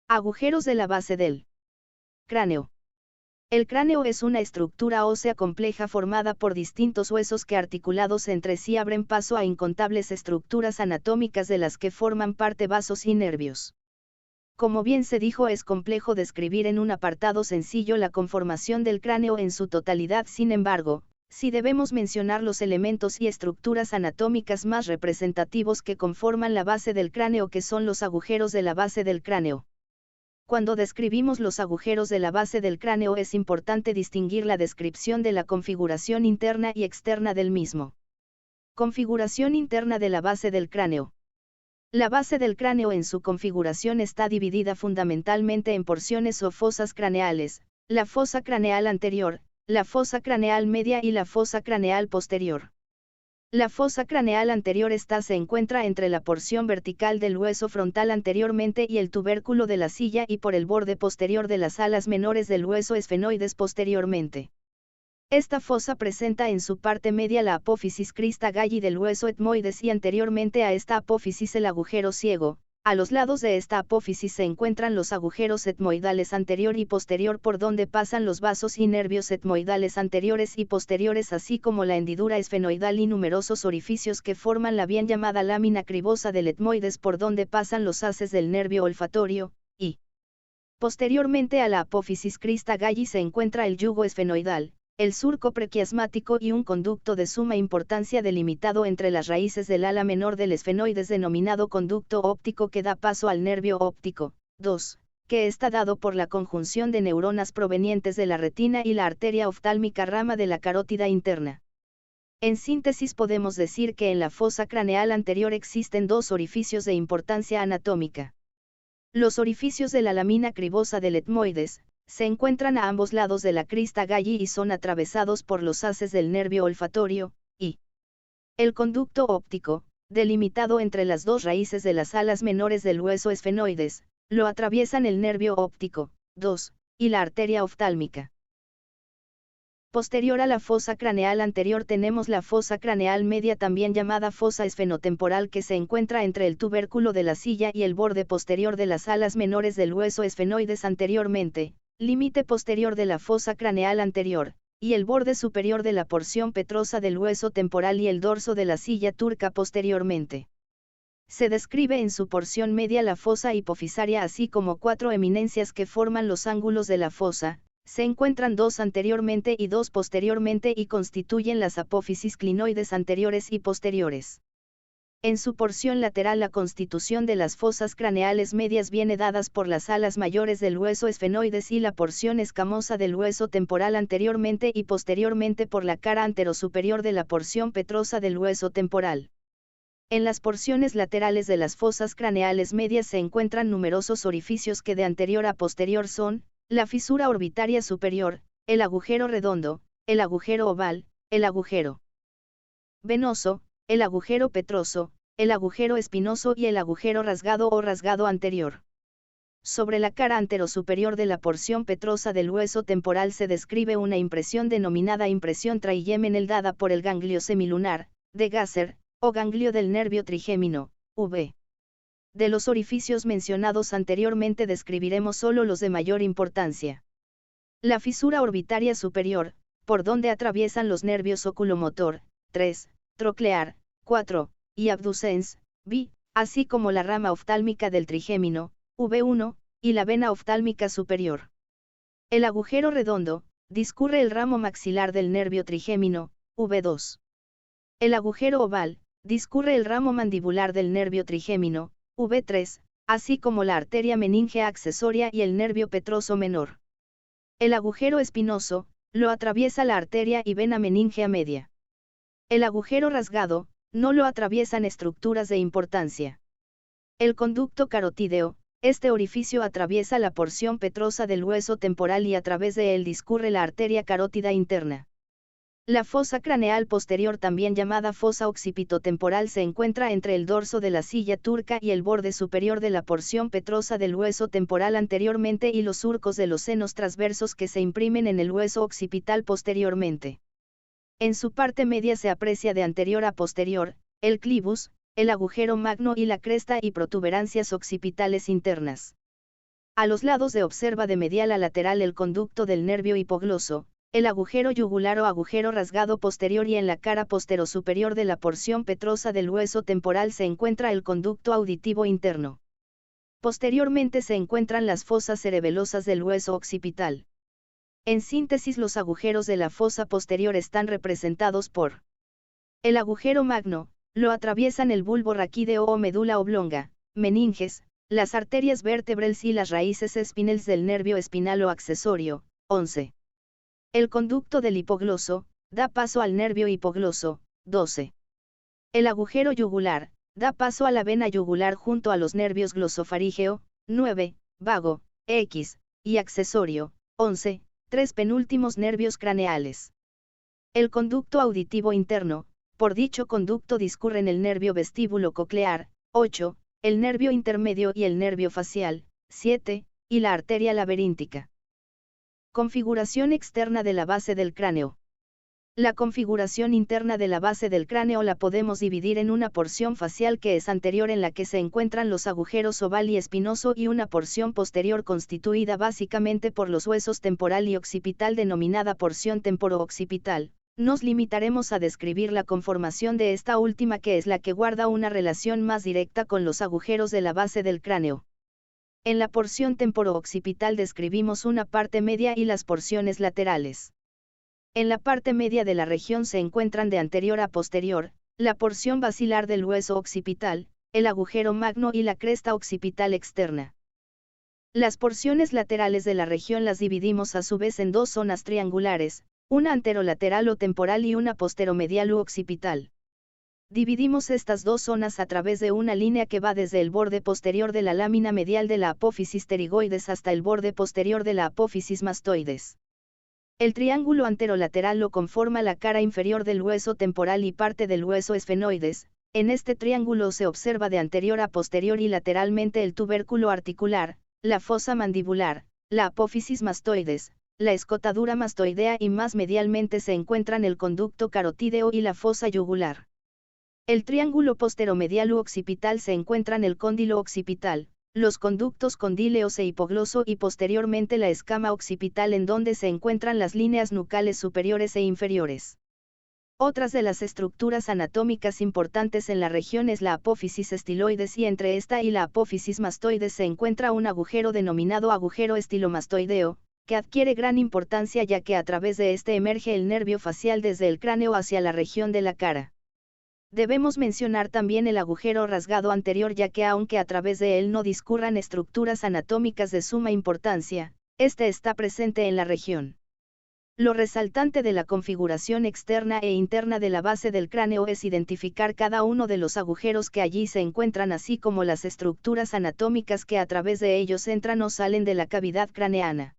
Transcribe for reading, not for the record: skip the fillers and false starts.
Agujeros de la base del cráneo. El cráneo es una estructura ósea compleja formada por distintos huesos que articulados entre sí abren paso a incontables estructuras anatómicas de las que forman parte vasos y nervios. Como bien se dijo, es complejo describir en un apartado sencillo la conformación del cráneo en su totalidad. Sin embargo, sí debemos mencionar los elementos y estructuras anatómicas más representativos que conforman la base del cráneo, que son los agujeros de la base del cráneo. Cuando describimos los agujeros de la base del cráneo es importante distinguir la descripción de la configuración interna y externa del mismo. Configuración interna de la base del cráneo. La base del cráneo en su configuración está dividida fundamentalmente en porciones o fosas craneales: la fosa craneal anterior, la fosa craneal media y la fosa craneal posterior. La fosa craneal anterior se encuentra entre la porción vertical del hueso frontal anteriormente y el tubérculo de la silla, y por el borde posterior de las alas menores del hueso esfenoides posteriormente. Esta fosa presenta en su parte media la apófisis crista galli del hueso etmoides y anteriormente a esta apófisis el agujero ciego. A los lados de esta apófisis se encuentran los agujeros etmoidales anterior y posterior, por donde pasan los vasos y nervios etmoidales anteriores y posteriores, así como la hendidura esfenoidal y numerosos orificios que forman la bien llamada lámina cribosa del etmoides, por donde pasan los haces del nervio olfatorio, y posteriormente a la apófisis crista galli se encuentra el yugo esfenoidal, el surco prequiasmático y un conducto de suma importancia delimitado entre las raíces del ala menor del esfenoides denominado conducto óptico, que da paso al nervio óptico. 2. Que está dado por la conjunción de neuronas provenientes de la retina y la arteria oftálmica, rama de la carótida interna. En síntesis, podemos decir que en la fosa craneal anterior existen dos orificios de importancia anatómica. Los orificios de la lámina cribosa del etmoides se encuentran a ambos lados de la crista galli y son atravesados por los haces del nervio olfatorio, y el conducto óptico, delimitado entre las dos raíces de las alas menores del hueso esfenoides, lo atraviesan el nervio óptico. 2. Y la arteria oftálmica. Posterior a la fosa craneal anterior tenemos la fosa craneal media, también llamada fosa esfenotemporal, que se encuentra entre el tubérculo de la silla y el borde posterior de las alas menores del hueso esfenoides anteriormente, límite posterior de la fosa craneal anterior, y el borde superior de la porción petrosa del hueso temporal y el dorso de la silla turca posteriormente. Se describe en su porción media la fosa hipofisaria, así como cuatro eminencias que forman los ángulos de la fosa. Se encuentran dos anteriormente y dos posteriormente y constituyen las apófisis clinoides anteriores y posteriores. En su porción lateral la constitución de las fosas craneales medias viene dadas por las alas mayores del hueso esfenoides y la porción escamosa del hueso temporal anteriormente y posteriormente por la cara anterosuperior de la porción petrosa del hueso temporal. En las porciones laterales de las fosas craneales medias se encuentran numerosos orificios que de anterior a posterior son: la fisura orbitaria superior, el agujero redondo, el agujero oval, el agujero venoso, el agujero petroso, el agujero espinoso y el agujero rasgado o rasgado anterior. Sobre la cara anterosuperior de la porción petrosa del hueso temporal se describe una impresión denominada impresión Traigemenel, dada por el ganglio semilunar, de Gasser, o ganglio del nervio trigémino, V. De los orificios mencionados anteriormente describiremos solo los de mayor importancia. La fisura orbitaria superior, por donde atraviesan los nervios oculomotor, 3, troclear, 4, y abducens, V, así como la rama oftálmica del trigémino, V1, y la vena oftálmica superior. El agujero redondo, discurre el ramo maxilar del nervio trigémino, V2. El agujero oval, discurre el ramo mandibular del nervio trigémino, V3, así como la arteria meningea accesoria y el nervio petroso menor. El agujero espinoso, lo atraviesa la arteria y vena meningea media. El agujero rasgado, no lo atraviesan estructuras de importancia. El conducto carotídeo, este orificio atraviesa la porción petrosa del hueso temporal y a través de él discurre la arteria carótida interna. La fosa craneal posterior, también llamada fosa occipitotemporal, se encuentra entre el dorso de la silla turca y el borde superior de la porción petrosa del hueso temporal anteriormente y los surcos de los senos transversos que se imprimen en el hueso occipital posteriormente. En su parte media se aprecia de anterior a posterior, el clivus, el agujero magno y la cresta y protuberancias occipitales internas. A los lados de observa de medial a lateral el conducto del nervio hipogloso, el agujero yugular o agujero rasgado posterior y en la cara posterosuperior de la porción petrosa del hueso temporal se encuentra el conducto auditivo interno. Posteriormente se encuentran las fosas cerebelosas del hueso occipital. En síntesis, los agujeros de la fosa posterior están representados por el agujero magno, lo atraviesan el bulbo raquídeo o médula oblonga, meninges, las arterias vértebrales y las raíces espinales del nervio espinal o accesorio. 11. El conducto del hipogloso, da paso al nervio hipogloso. 12. El agujero yugular, da paso a la vena yugular junto a los nervios glosofarígeo. 9. Vago, X, y accesorio. 11. Tres penúltimos nervios craneales. El conducto auditivo interno, por dicho conducto discurren el nervio vestíbulo coclear. 8. El nervio intermedio y el nervio facial. 7. Y la arteria laberíntica. Configuración externa de la base del cráneo. La configuración interna de la base del cráneo la podemos dividir en una porción facial que es anterior en la que se encuentran los agujeros oval y espinoso y una porción posterior constituida básicamente por los huesos temporal y occipital denominada porción temporo-occipital. Nos limitaremos a describir la conformación de esta última, que es la que guarda una relación más directa con los agujeros de la base del cráneo. En la porción temporo-occipital describimos una parte media y las porciones laterales. En la parte media de la región se encuentran de anterior a posterior, la porción basilar del hueso occipital, el agujero magno y la cresta occipital externa. Las porciones laterales de la región las dividimos a su vez en dos zonas triangulares, una anterolateral o temporal y una posteromedial u occipital. Dividimos estas dos zonas a través de una línea que va desde el borde posterior de la lámina medial de la apófisis pterigoides hasta el borde posterior de la apófisis mastoides. El triángulo anterolateral lo conforma la cara inferior del hueso temporal y parte del hueso esfenoides. En este triángulo se observa de anterior a posterior y lateralmente el tubérculo articular, la fosa mandibular, la apófisis mastoides, la escotadura mastoidea y más medialmente se encuentran el conducto carotídeo y la fosa yugular. El triángulo posteromedial u occipital se encuentran el cóndilo occipital, los conductos condíleos e hipogloso y posteriormente la escama occipital en donde se encuentran las líneas nucales superiores e inferiores. Otras de las estructuras anatómicas importantes en la región es la apófisis estiloides y entre esta y la apófisis mastoides se encuentra un agujero denominado agujero estilomastoideo, que adquiere gran importancia ya que a través de este emerge el nervio facial desde el cráneo hacia la región de la cara. Debemos mencionar también el agujero rasgado anterior ya que aunque a través de él no discurran estructuras anatómicas de suma importancia, este está presente en la región. Lo resaltante de la configuración externa e interna de la base del cráneo es identificar cada uno de los agujeros que allí se encuentran así como las estructuras anatómicas que a través de ellos entran o salen de la cavidad craneana.